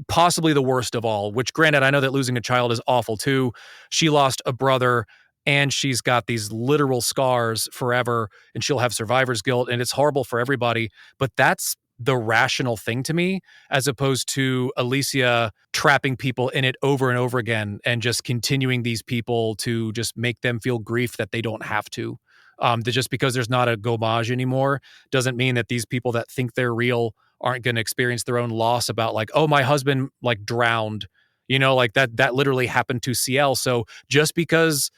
possibly the worst of all, which, granted, I know that losing a child is awful too. She lost a brother, and she's got these literal scars forever, and she'll have survivor's guilt, and it's horrible for everybody. But that's the rational thing to me, as opposed to Alicia trapping people in it over and over again and just continuing these people to just make them feel grief that they don't have to. Just because there's not a gommage anymore doesn't mean that these people that think they're real aren't going to experience their own loss about, like, oh, my husband like drowned, like that literally happened to CL. So just because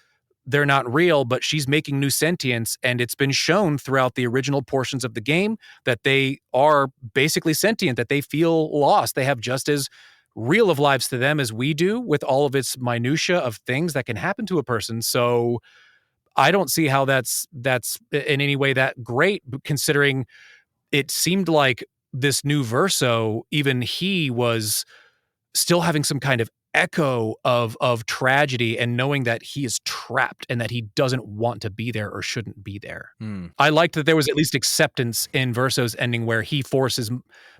they're not real, but she's making new sentience, and it's been shown throughout the original portions of the game that they are basically sentient, that they feel lost. They have just as real of lives to them as we do, with all of its minutia of things that can happen to a person. So I don't see how that's in any way that great, considering it seemed like this new Verso, even he was still having some kind of echo of tragedy and knowing that he is trapped and that he doesn't want to be there or shouldn't be there. I liked that there was at least acceptance in Verso's ending, where he forces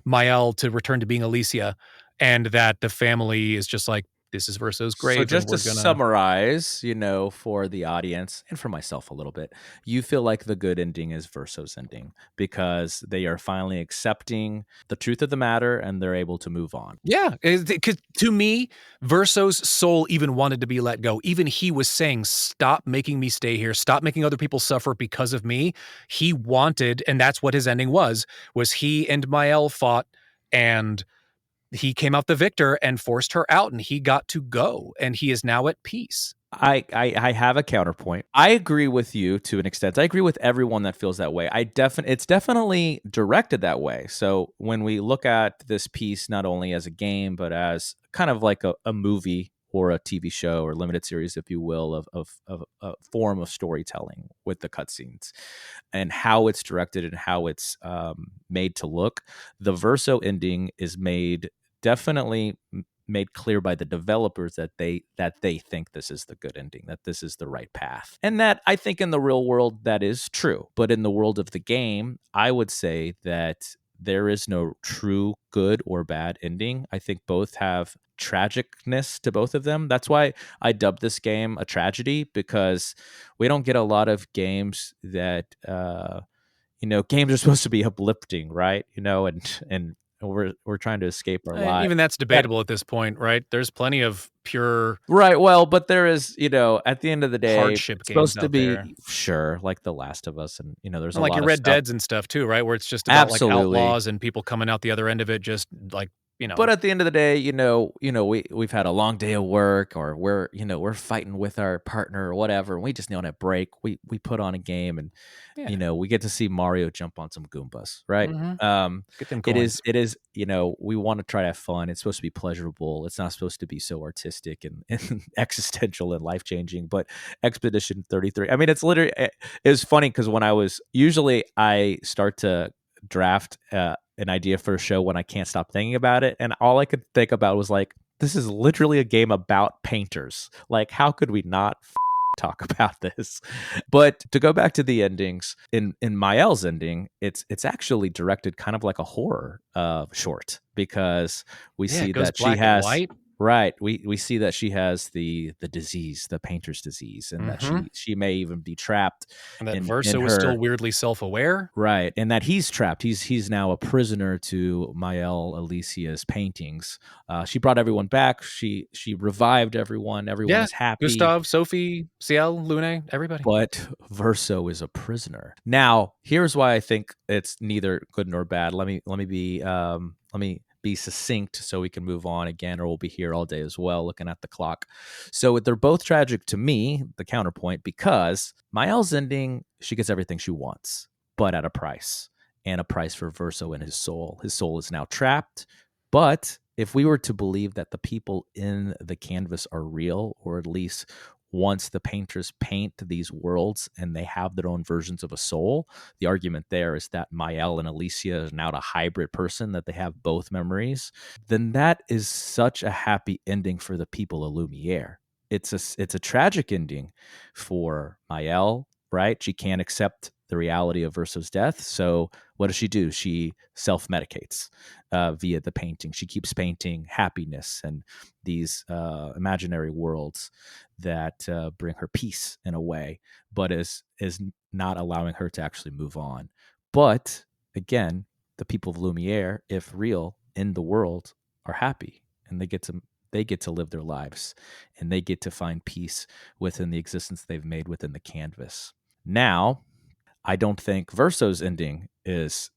Mael to return to being Alicia, and that the family is just like, this is Verso's grave. So just to summarize, for the audience and for myself a little bit, you feel like the good ending is Verso's ending because they are finally accepting the truth of the matter and they're able to move on. Yeah, because to me, Verso's soul even wanted to be let go. Even he was saying, stop making me stay here. Stop making other people suffer because of me. He wanted, and that's what his ending was he and Mael fought, and he came out the victor and forced her out, and he got to go, and he is now at peace. I have a counterpoint. I agree with you to an extent. I agree with everyone that feels that way. It's definitely directed that way. So when we look at this piece, not only as a game, but as kind of like a movie or a TV show or limited series, if you will, of a form of storytelling with the cutscenes and how it's directed and how it's made to look, the Verso ending is definitely made clear by the developers that they think this is the good ending, that this is the right path. And that I think in the real world that is true. But in the world of the game, I would say that there is no true good or bad ending. I think both have tragicness to both of them. That's why I dubbed this game a tragedy, because we don't get a lot of games that games are supposed to be uplifting, right? And we're trying to escape our lives. Even that's debatable at this point, right? There's plenty of pure right. Well, but there is, at the end of the day, hardship it's supposed games to be there. Sure, like The Last of Us, and there's a like lot your of Red stuff. Deads and stuff too, right? Where it's just about Absolutely. like outlaws and people coming out the other end of it, just like. But at the end of the day, we've had a long day of work, or we're fighting with our partner or whatever, and we just need a break. We put on a game, and we get to see Mario jump on some Goombas, right? Mm-hmm. Get them coins. It is. We want to try to have fun. It's supposed to be pleasurable. It's not supposed to be so artistic and existential and life changing. But Expedition 33. I mean, it's literally. It was funny because when I start to draft an idea for a show when I can't stop thinking about it, and all I could think about was like, this is literally a game about painters. Like, how could we not talk about this? But to go back to the endings, in Mael's ending, it's actually directed kind of like a horror short, because we see that she has white. Right. We see that she has the disease, the painter's disease, and that she may even be trapped. And that Verso is still weirdly self-aware. Right. And that he's trapped. He's now a prisoner to Mael Alicia's paintings. She brought everyone back. She revived everyone. Everyone is happy. Gustav, Sophie, Ciel, Lune, everybody. But Verso is a prisoner. Now, here's why I think it's neither good nor bad. Let me be succinct so we can move on again, or we'll be here all day as well looking at the clock. So they're both tragic to me, the counterpoint, because Mael's ending, she gets everything she wants, but at a price, and a price for Verso and his soul. His soul is now trapped. But if we were to believe that the people in the canvas are real, or at least once the painters paint these worlds and they have their own versions of a soul, the argument there is that Mael and Alicia is now a hybrid person, that they have both memories, then that is such a happy ending for the people of Lumiere. It's a tragic ending for Mael, right? She can't accept the reality of Verso's death. So what does she do? She self-medicates via the painting. She keeps painting happiness and these imaginary worlds that bring her peace in a way, but is not allowing her to actually move on. But again, the people of Lumiere, if real in the world, are happy, and they get to live their lives, and they get to find peace within the existence they've made within the canvas. Now, I don't think Verso's ending is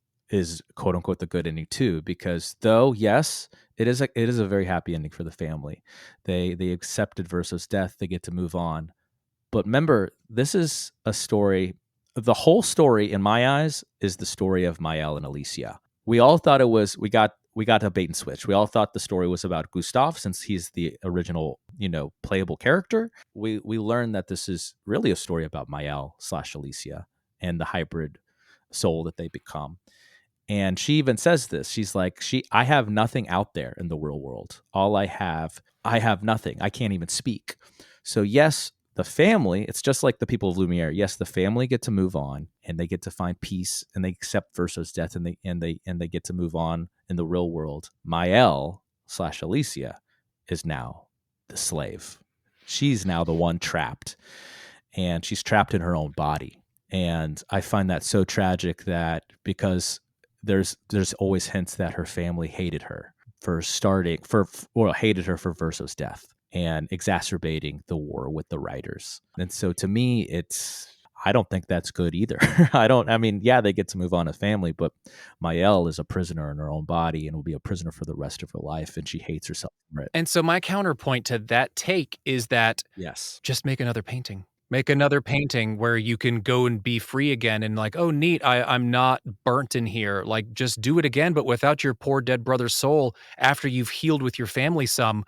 quote unquote the good ending too, because though yes, it is a very happy ending for the family. They accepted Verso's death. They get to move on. But remember, this is a story. The whole story, in my eyes, is the story of Mael and Alicia. We all thought we got we got a bait and switch. We all thought the story was about Gustav since he's the original, playable character. We learned that this is really a story about Mael / Alicia and the hybrid soul that they become. And she even says this. She's like, I have nothing out there in the real world. All I have nothing. I can't even speak. So yes, the family, it's just like the people of Lumiere. Yes, the family get to move on and they get to find peace and they accept Verso's death and they get to move on in the real world. Mael / Alicia is now the slave. She's now the one trapped, and she's trapped in her own body. And I find that so tragic that because there's always hints that her family hated her hated her for Verso's death and exacerbating the war with the writers. And so to me, I don't think that's good either. They get to move on as family, but Mael is a prisoner in her own body and will be a prisoner for the rest of her life, and she hates herself for it. And so my counterpoint to that take is that just make another painting. Make another painting where you can go and be free again and like, oh, neat, I'm not burnt in here. Like, just do it again, but without your poor dead brother's soul. After you've healed with your family some,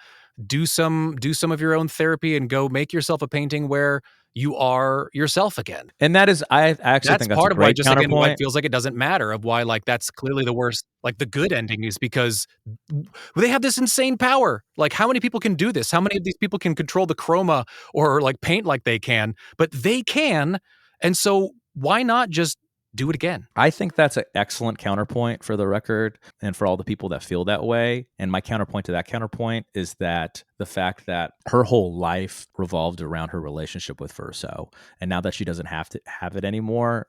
do some of your own therapy and go make yourself a painting where you are yourself again. And that is, I actually think that's part of why, just again, why it feels like it doesn't matter, of why like that's clearly the worst. Like the good ending is because they have this insane power. Like how many people can do this? How many of these people can control the chroma or like paint like they can? But they can, and so why not just do it again? I think that's an excellent counterpoint for the record and for all the people that feel that way. And my counterpoint to that counterpoint is that the fact that her whole life revolved around her relationship with Verso. And now that she doesn't have to have it anymore,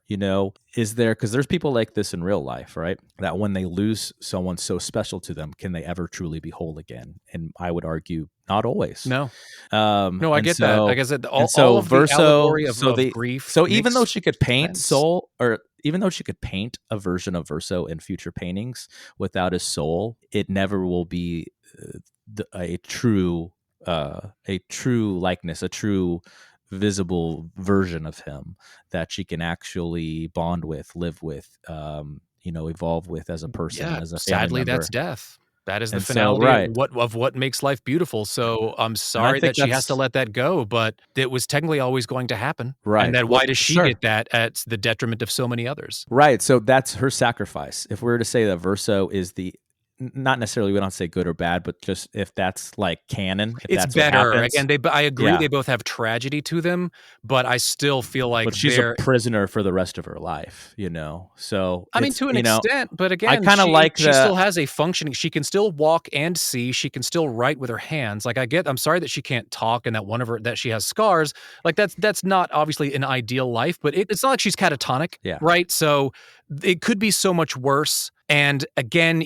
is there, because there's people like this in real life, right? That when they lose someone so special to them, can they ever truly be whole again? And I would argue not always. No, I get that. I guess all of Verso, the allegory of grief. So even though she could paint soul, or even though she could paint a version of Verso in future paintings without his soul, it never will be a true likeness, a true visible version of him that she can actually bond with, live with, evolve with as a person, as a family sadly member. That's death. That is the finality of what makes life beautiful. So I'm sorry that she has to let that go, but it was technically always going to happen. Right. And then why does she get that at the detriment of so many others? Right. So that's her sacrifice. If we were to say that Verso is not necessarily, we don't say good or bad, but just if that's like canon, it's better. Again, I agree they both have tragedy to them, but I still feel like she's a prisoner for the rest of her life, So I mean, to an extent, but again, I kind of like she still has a functioning. She can still walk and see. She can still write with her hands. Like I'm sorry that she can't talk, and that she has scars. Like that's not obviously an ideal life, but it's not like she's catatonic, right? So it could be so much worse. And again,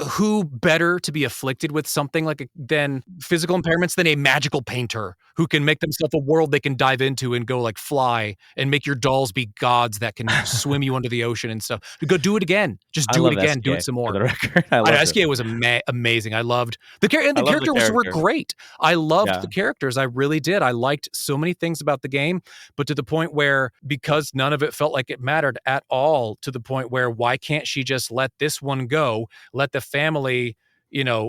who better to be afflicted with something than physical impairments than a magical painter who can make themselves a world they can dive into and go like fly and make your dolls be gods that can swim you under the ocean and stuff. Go do it again. Just do it again. Do it some more. SKA was amazing. I loved the character. And the characters were great. I loved the characters. I really did. I liked so many things about the game, but to the point where, because none of it felt like it mattered at all, to the point where why can't she just let this one go? Let the family,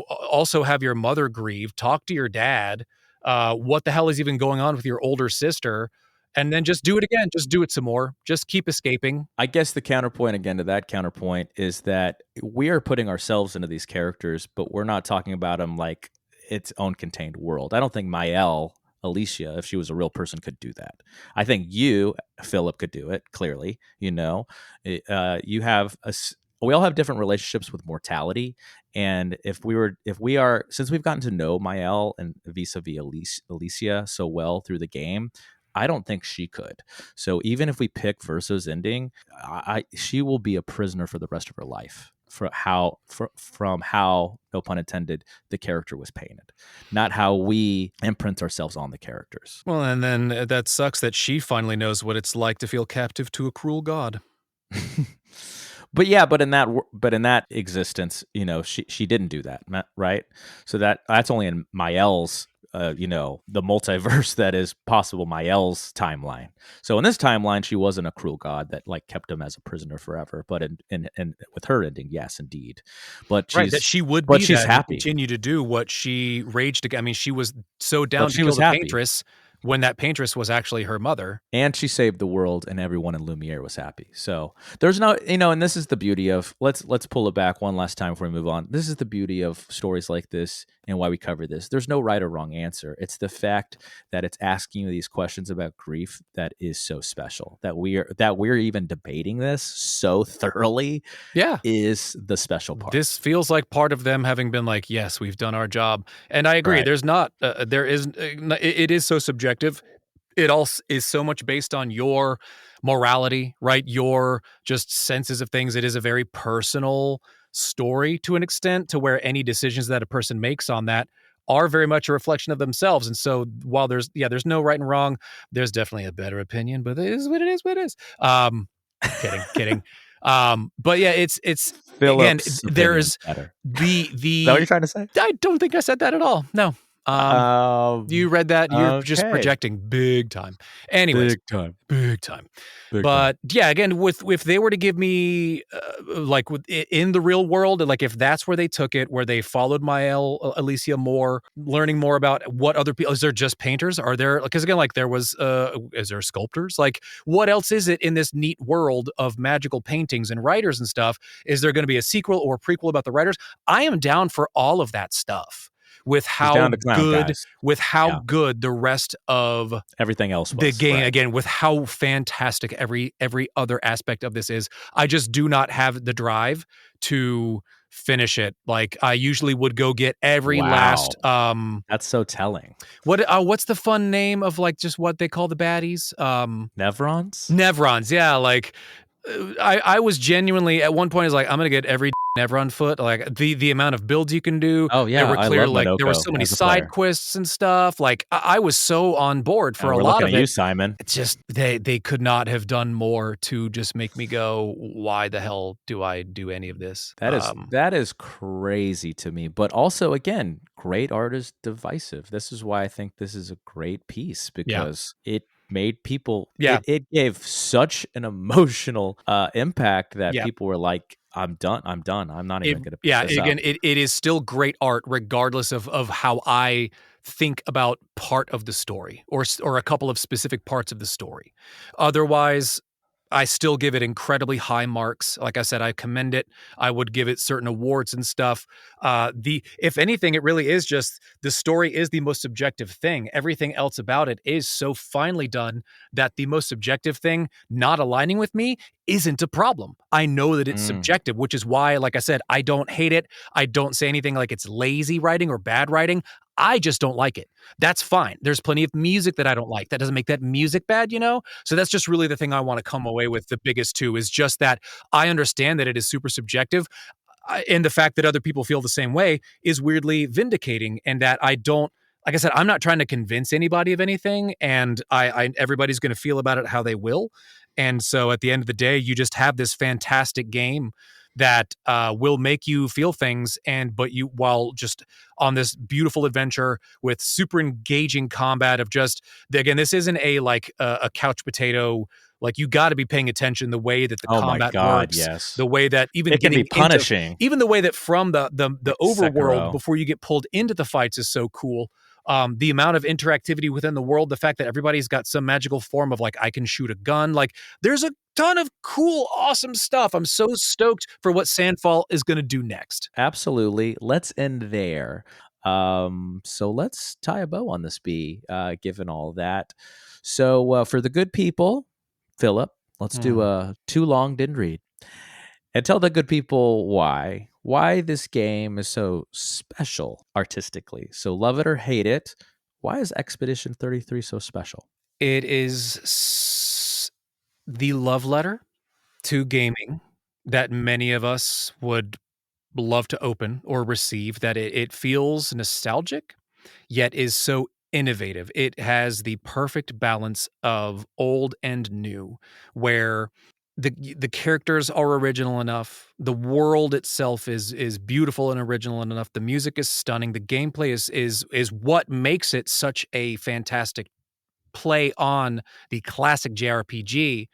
also have your mother grieve, talk to your dad. What the hell is even going on with your older sister? And then just do it again. Just do it some more. Just keep escaping. I guess the counterpoint again to that counterpoint is that we are putting ourselves into these characters, but we're not talking about them like its own contained world. I don't think Mael, Alicia, if she was a real person, could do that. I think you, Philip, could do it. Clearly, you have we all have different relationships with mortality, and since we've gotten to know Mael and vis-a-vis Alicia so well through the game, I don't think she could. So even if we pick Verso's ending, she will be a prisoner for the rest of her life from how, no pun intended, the character was painted, not how we imprint ourselves on the characters. Well, and then that sucks that she finally knows what it's like to feel captive to a cruel god. But in that existence, she didn't do that, right? So that's only in Mael's the multiverse that is possible Mael's timeline. So in this timeline, she wasn't a cruel god that like kept him as a prisoner forever. But in with her ending, yes, indeed. But that she would be she's that happy. And continue to do what she raged against. I mean, she was so down But to she kill was the happy. paintress when that paintress was actually her mother. And she saved the world, and everyone in Lumiere was happy. So there's no, and this is the beauty of, let's pull it back one last time before we move on. This is the beauty of stories like this and why we cover this. There's no right or wrong answer. It's the fact that it's asking you these questions about grief that is so special, that we're even debating this so thoroughly. Yeah, is the special part. This feels like part of them having been like, yes, we've done our job. And I agree. Right. There's not, it is so subjective. It all is so much based on your morality, right? Your just senses of things. It is a very personal story to an extent, to where any decisions that a person makes on that are very much a reflection of themselves. And so while there's no right and wrong, there's definitely a better opinion, but it is what it is, kidding. But yeah, it's Philip's again, there's better. the Is that what you're trying to say? I don't think I said that at all. No. You read that. You're just projecting big time. Anyways, big time. But yeah, again, if they were to give me in the real world, like if that's where they took it, where they followed Mael, Alicia more, learning more about what other people, is there just painters? Are there, because again, like there was, is there sculptors? Like what else is it in this neat world of magical paintings and writers and stuff? Is there going to be a sequel or prequel about the writers? I am down for all of that stuff. With how good the rest of everything else was, the game, again, with how fantastic every other aspect of this is. I just do not have the drive to finish it. Like I usually would go get every last. That's so telling. What's the fun name of like just what they call the baddies? Nevrons. Yeah, like. I was genuinely at one point, I was like, I'm gonna get every Nevron foot. Like the amount of builds you can do. Oh yeah, there were clear, like there were so many side quests and stuff. Like I was so on board for a lot of it. You, Simon. It's just they could not have done more to just make me go, why the hell do I do any of this? That is crazy to me. But also, again, great art is divisive. This is why I think this is a great piece, because it made people, it gave such an emotional impact that people were like, I'm done. I'm not even going to pick this up. It is still great art, regardless of how I think about part of the story or a couple of specific parts of the story. Otherwise, I still give it incredibly high marks. Like I said, I commend it. I would give it certain awards and stuff. If anything, it really is just the story is the most subjective thing. Everything else about it is so finely done that the most subjective thing not aligning with me isn't a problem. I know that it's subjective, which is why, like I said, I don't hate it. I don't say anything like it's lazy writing or bad writing. I just don't like it. That's fine. There's plenty of music that I don't like. That doesn't make that music bad, So that's just really the thing I want to come away with. The biggest two is just that I understand that it is super subjective. And the fact that other people feel the same way is weirdly vindicating. And that I don't, like I said, I'm not trying to convince anybody of anything. And everybody's going to feel about it how they will. And so at the end of the day, you just have this fantastic game that will make you feel things, but you, while just on this beautiful adventure with super engaging combat of just, again, this isn't a couch potato. Like you got to be paying attention the way that the combat works, the way that even it can be punishing, even the way that from the overworld before you get pulled into the fights is so cool. The amount of interactivity within the world, the fact that everybody's got some magical form of like, I can shoot a gun. Like there's a ton of cool, awesome stuff. I'm so stoked for what Sandfall is going to do next. Absolutely. Let's end there. So let's tie a bow on this B, given all that. So for the good people, Philip, let's do a Too Long Didn't Read. And tell the good people why this game is so special artistically. So love it or hate it, why is Expedition 33 so special? It is the love letter to gaming that many of us would love to open or receive, that it feels nostalgic, yet is so innovative. It has the perfect balance of old and new, where the characters are original enough. The world itself is beautiful and original enough. The music is stunning. The gameplay is what makes it such a fantastic play on the classic JRPG.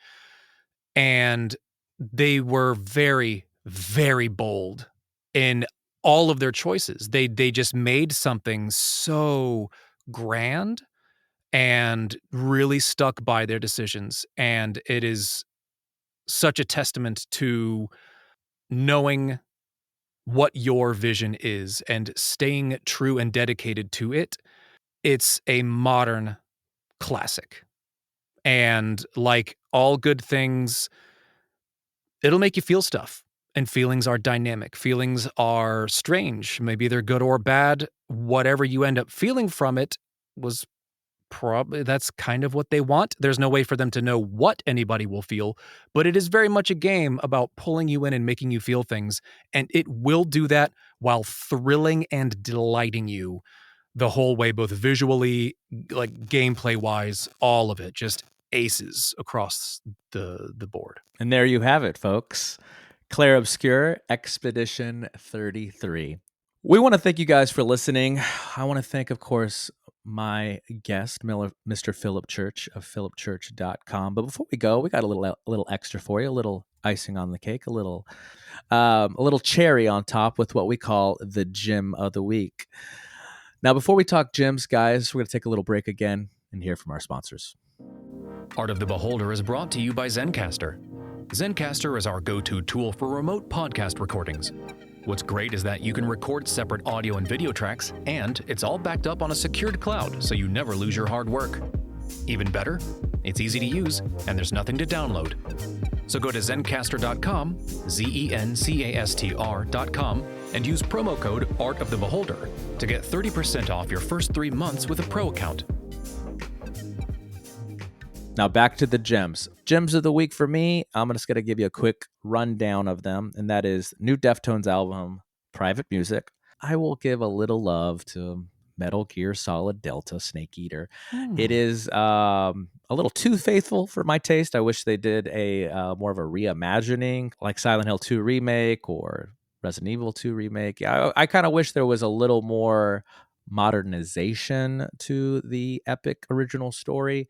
And they were very, very bold in all of their choices. They just made something so grand and really stuck by their decisions. And it is such a testament to knowing what your vision is and staying true and dedicated to it. It's a modern classic. And like all good things, it'll make you feel stuff. And feelings are dynamic. Feelings are strange. Maybe they're good or bad. Whatever you end up feeling from it was probably, that's kind of what they want. There's no way for them to know what anybody will feel, but it is very much a game about pulling you in and making you feel things, and it will do that while thrilling and delighting you the whole way, both visually, like gameplay-wise, all of it, just aces across the board. And there you have it, folks. Clair Obscur, Expedition 33. We want to thank you guys for listening. I want to thank, of course, my guest, Mr. Philip Church of philipchurch.com. But before we go, we got a little extra for you, a little icing on the cake, a little cherry on top with what we call the Gym of the Week. Now, before we talk gyms, guys, we're going to take a little break again and hear from our sponsors. Art of the Beholder is brought to you by Zencastr. Zencastr is our go-to tool for remote podcast recordings. What's great is that you can record separate audio and video tracks, and it's all backed up on a secured cloud, so you never lose your hard work. Even better, it's easy to use, and there's nothing to download. So go to Zencastr.com, Zencastr.com, and use promo code Art of the Beholder to get 30% off your first 3 months with a pro account. Now back to the gems. Gems of the week for me, I'm just going to give you a quick rundown of them, and that is new Deftones album, Private Music. I will give a little love to Metal Gear Solid Delta Snake Eater. It is a little too faithful for my taste. I wish they did a more of a reimagining, like Silent Hill 2 remake or Resident Evil 2 remake. I kind of wish there was a little more modernization to the epic original story.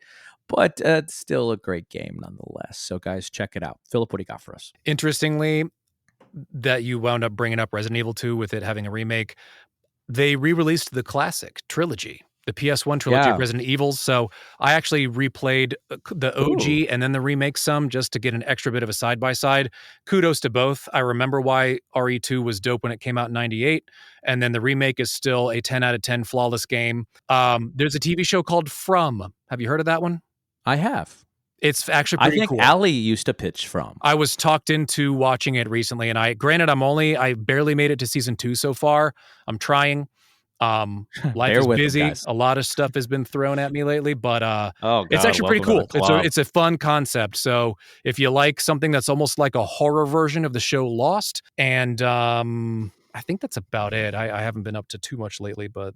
But it's still a great game nonetheless. So, guys, check it out. Philip, what do you got for us? Interestingly, that you wound up bringing up Resident Evil 2 with it having a remake. They re-released the classic trilogy, the PS1 trilogy of Resident Evils. So I actually replayed the OG and then the remake some just to get an extra bit of a side-by-side. Kudos to both. I remember why RE2 was dope when it came out in 98. And then the remake is still a 10 out of 10 flawless game. There's a TV show called From. Have you heard of that one? I have. It's actually pretty cool. I think Allie used to pitch From. I was talked into watching it recently, and I barely made it to season 2 so far. I'm trying. Life is busy. A lot of stuff has been thrown at me lately, but it's actually pretty cool. It's a fun concept. So if you like something that's almost like a horror version of the show Lost, and I think that's about it. I haven't been up to too much lately, but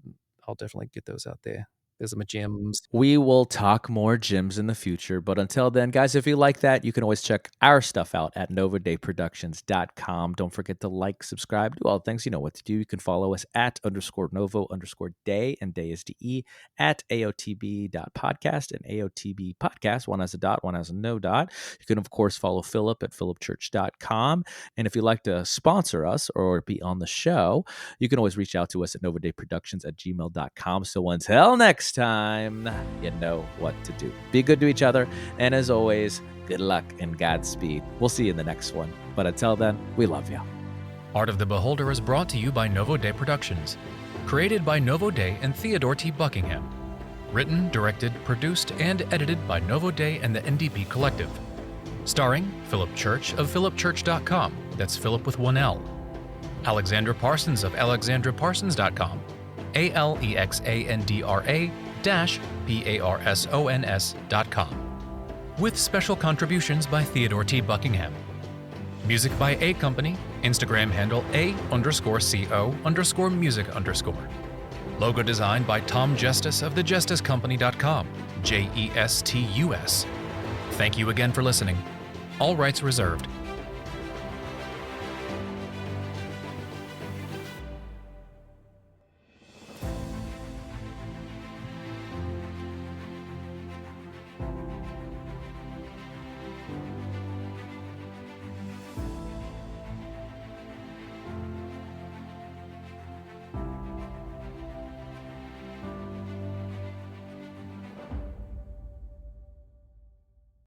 I'll definitely get those out there. There's my gyms. We will talk more gyms in the future, but until then, guys, if you like that, you can always check our stuff out at NovoDayProductions.com. Don't forget to like, subscribe, do all the things. You know what to do. You can follow us at _Novo_Day, and Day is DE, at AOTB.podcast and AOTB podcast. One has a dot, one has a no dot. You can, of course, follow Philip at philipchurch.com. And if you'd like to sponsor us or be on the show, you can always reach out to us at NovoDayProductions@gmail.com. So until next time, you know what to do. Be good to each other, and as always, good luck and Godspeed. We'll see you in the next one, but until then, we love you. Art of the Beholder is brought to you by Novo Day Productions, created by Novo Day and Theodore T. Buckingham, written, directed, produced, and edited by Novo Day and the NDP Collective, starring Philip Church of philipchurch.com, that's Philip with one L, Alexandra Parsons of alexandraparsons.com, ALEXANDRA-PARSONS.com, with special contributions by Theodore T. Buckingham. Music by A Company, Instagram handle A_CO_music_. Logo design by Tom Justice of thejusticecompany.com, JESTUS. Thank you again for listening. All rights reserved.